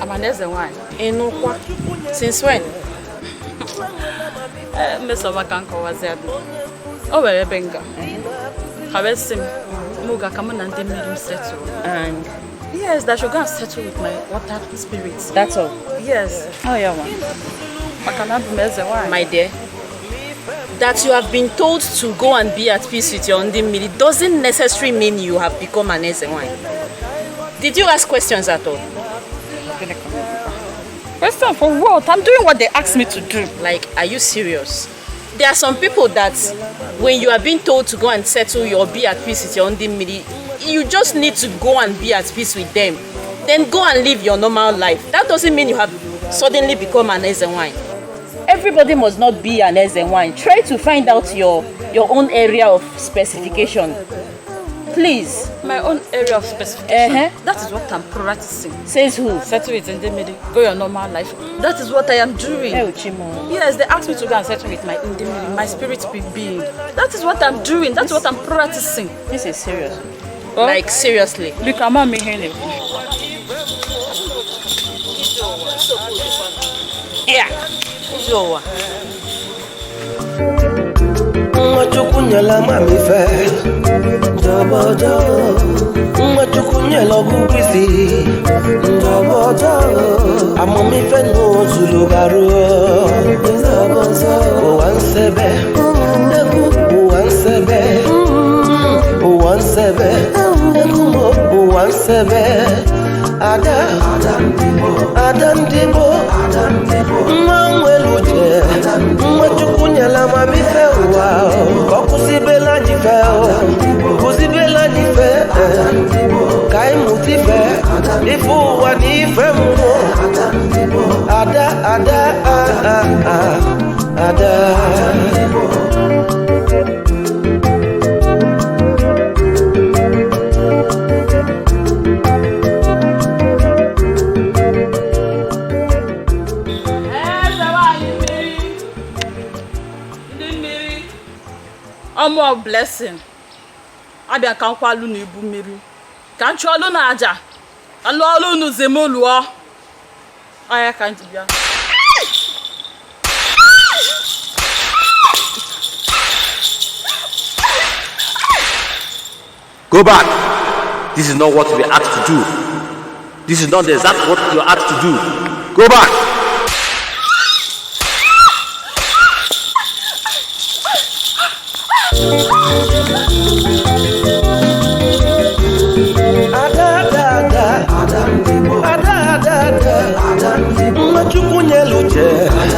I'm an eze wine. Enokwa. Since when? Miss Ovakanko was there. Oh, well, Benga. Harvesting. Muga, come on and then settle. And yes, that should go and settle with my water spirits. that's all. Yes. Oh, yeah, one. I cannot be eze wine. My dear, that you have been told to go and be at peace with your Ndimiri doesn't necessarily mean you have become an eze wine. Did you ask questions at all? Question for what? I'm doing what they asked me to do. Like, are you serious? There are some people that when you are being told to go and settle or be at peace with your Ndimiri, you just need to go and be at peace with them. Then go and live your normal life. That doesn't mean you have suddenly become an eze wine. Everybody must not be an eze wine. Try to find out your own area of specification. Please. My own area of specification. Uh-huh. That is what I'm practicing. Says who? Settle it in the middle. Go your normal life. That is what I am doing. Hey, Uchimo. Yes, they asked me to go and settle with my indemnity, my spirit being. That is what I'm doing. That's what I'm practicing. This is serious. Well, like, seriously. Look, I'm not making it. Yeah. Joa. Mwachukunyala mami fe Njobojo Mwachukunyala gukwisi Njobojo Amomi fe no zulugaru Uwansebe Uwansebe Uwansebe Uwansebe Adam Dibo Mwanweluche Mwachukunyala mami fe Kusibela jife Kusibela jife Kai mutife Ifu wanife mwo Ada More blessing. I be a kankwalu ni bumiri. Can't you alone aja? Alone no zemolua. I can't be. Go back. This is not what we are asked to do. This is not exactly what you are asked to do. Go back. Ada